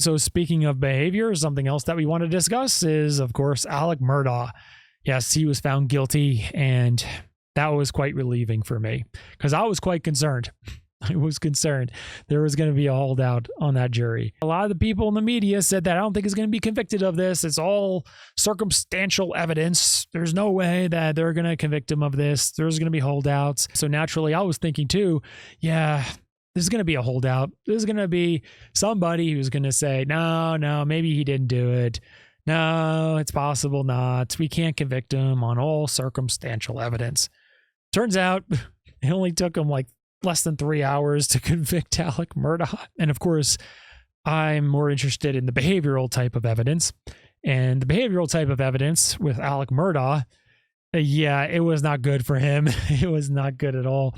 So speaking of behavior, something else that we want to discuss is, of course, Alex Murdaugh. Yes, he was found guilty, and that was quite relieving for me because I was quite concerned. I was concerned there was going to be a holdout on that jury. A lot of the people in the media said that I don't think he's going to be convicted of this. It's all circumstantial evidence. There's no way that they're going to convict him of this. There's going to be holdouts. So naturally, I was thinking too, yeah, there's going to be a holdout. There's going to be somebody who's going to say, no, maybe he didn't do it. No, it's possible not. We can't convict him on all circumstantial evidence. Turns out it only took him like less than 3 hours to convict Alex Murdaugh. And of course, I'm more interested in the behavioral type of evidence. And the behavioral type of evidence with Alex Murdaugh, yeah, it was not good for him. It was not good at all.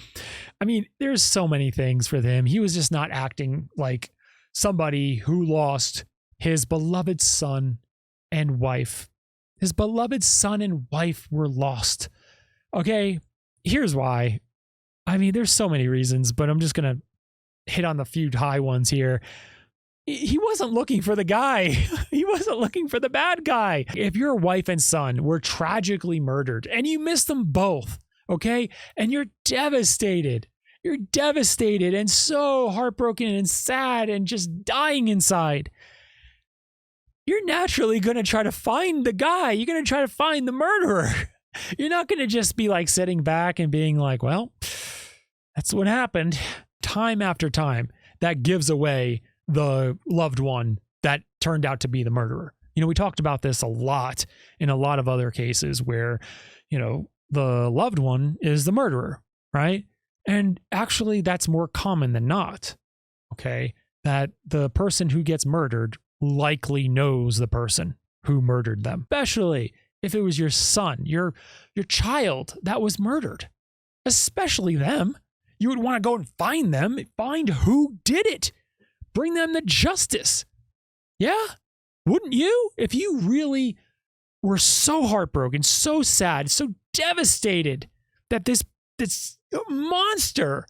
I mean, there's so many things for him. He was just not acting like somebody who lost his beloved son and wife. His beloved son and wife were lost. Okay, here's why. I mean, there's so many reasons, but I'm just going to hit on the few high ones here. He wasn't looking for the guy. He wasn't looking for the bad guy. If your wife and son were tragically murdered and you miss them both, okay, and you're devastated and so heartbroken and sad and just dying inside, you're naturally going to try to find the guy. You're going to try to find the murderer. You're not going to just be like sitting back and being like, well, that's what happened. Time after time, that gives away the loved one that turned out to be the murderer. You know, we talked about this a lot in a lot of other cases where, you know, the loved one is the murderer, right? And actually, that's more common than not, okay? That the person who gets murdered likely knows the person who murdered them, especially if it was your son, your child that was murdered, especially them. You would want to go and find them, find who did it, bring them to justice. Yeah? Wouldn't you? If you really were so heartbroken, so sad, so devastated that this monster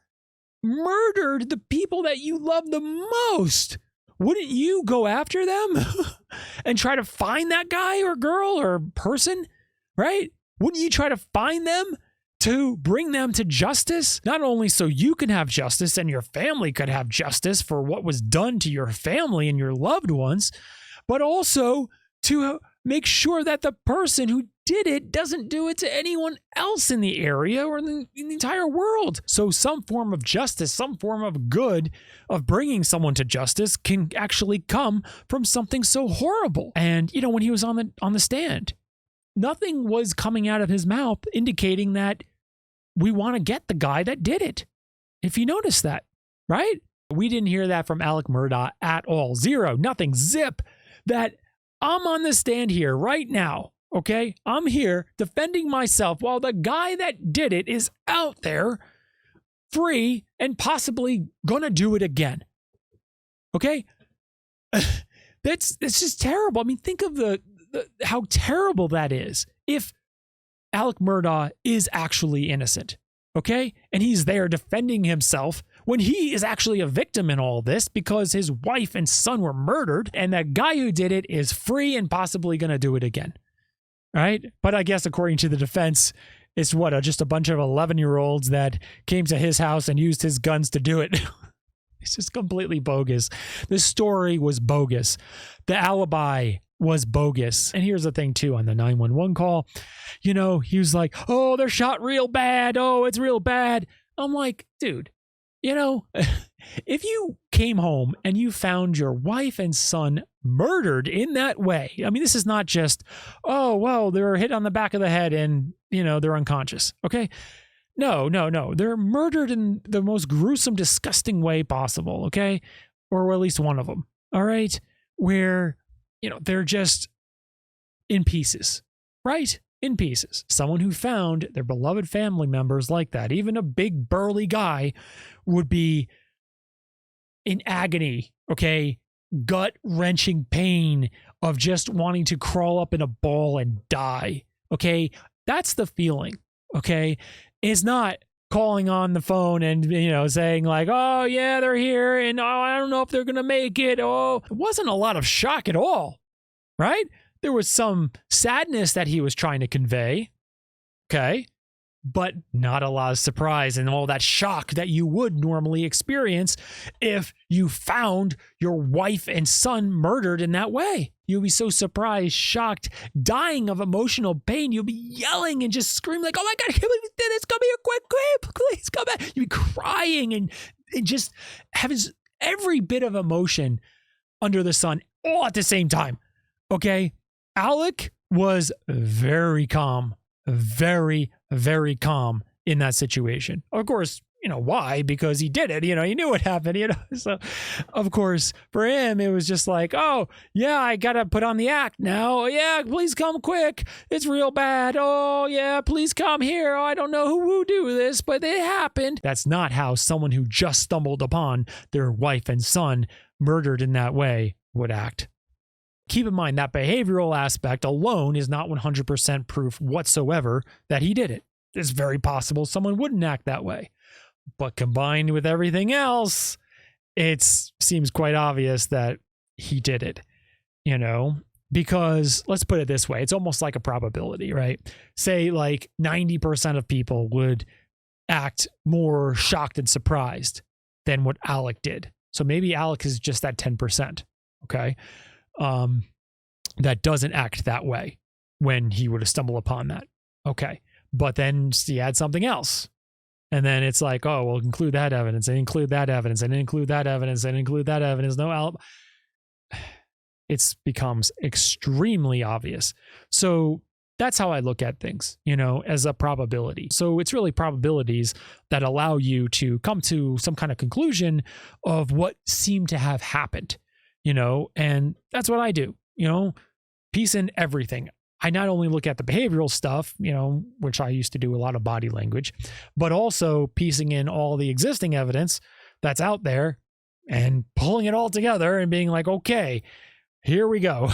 murdered the people that you love the most, wouldn't you go after them and try to find that guy or girl or person, right? Wouldn't you try to find them to bring them to justice? Not only so you can have justice and your family could have justice for what was done to your family and your loved ones, but also to make sure that the person who did it doesn't do it to anyone else in the area or in the entire world. So some form of justice, some form of good of bringing someone to justice can actually come from something so horrible. And, you know, when he was on the stand, nothing was coming out of his mouth indicating that we want to get the guy that did it. If you notice that, right? We didn't hear that from Alex Murdaugh at all. Zero, nothing, zip. That I'm on the stand here right now, okay? I'm here defending myself while the guy that did it is out there free and possibly gonna do it again. Okay? That's just terrible. I mean, think of the how terrible that is if Alex Murdaugh is actually innocent, okay? And he's there defending himself when he is actually a victim in all this because his wife and son were murdered and that guy who did it is free and possibly going to do it again, right? But I guess according to the defense, it's just a bunch of 11-year-olds that came to his house and used his guns to do it. It's just completely bogus. The story was bogus. The alibi was bogus. And here's the thing too, on the 911 call, you know, he was like, oh, they're shot real bad. Oh, it's real bad. I'm like, dude, you know, if you came home and you found your wife and son murdered in that way, I mean, this is not just, oh, well, they were hit on the back of the head and, you know, they're unconscious. Okay. No. They're murdered in the most gruesome, disgusting way possible. Okay. Or at least one of them. All right. Where, you know, they're just in pieces, right? In pieces. Someone who found their beloved family members like that, even a big burly guy, would be in agony, okay? Gut-wrenching pain of just wanting to crawl up in a ball and die, okay? That's the feeling, okay? It's not, calling on the phone and, saying like, oh yeah, they're here. And oh, I don't know if they're going to make it. Oh, it wasn't a lot of shock at all, right? There was some sadness that he was trying to convey. Okay. But not a lot of surprise and all that shock that you would normally experience if you found your wife and son murdered in that way. You'll be so surprised, shocked, dying of emotional pain. You'll be yelling and just screaming like, oh my God, I can't believe you did this. Come here quick, please come back. You'll be crying and just having every bit of emotion under the sun all at the same time. Okay? Alec was very calm. Very, very calm in that situation. Of course, why? Because he did it. He knew what happened, So, of course, for him, it was just like, oh, yeah, I got to put on the act now. Oh, yeah, please come quick. It's real bad. Oh, yeah, please come here. Oh, I don't know who will do this, but it happened. That's not how someone who just stumbled upon their wife and son murdered in that way would act. Keep in mind that behavioral aspect alone is not 100% proof whatsoever that he did it. It's very possible someone wouldn't act that way. But combined with everything else, it seems quite obvious that he did it, because let's put it this way. It's almost like a probability, right? Say like 90% of people would act more shocked and surprised than what Alec did. So maybe Alec is just that 10%. Okay. That doesn't act that way when he would have stumbled upon that. Okay. But then he had something else. And then it's like, oh, well, include that evidence and include that evidence and include that evidence and include that evidence. No alibi. It becomes extremely obvious. So that's how I look at things, as a probability. So it's really probabilities that allow you to come to some kind of conclusion of what seemed to have happened. And that's what I do, piece in everything. I not only look at the behavioral stuff, which I used to do a lot of body language, but also piecing in all the existing evidence that's out there and pulling it all together and being like, okay, here we go.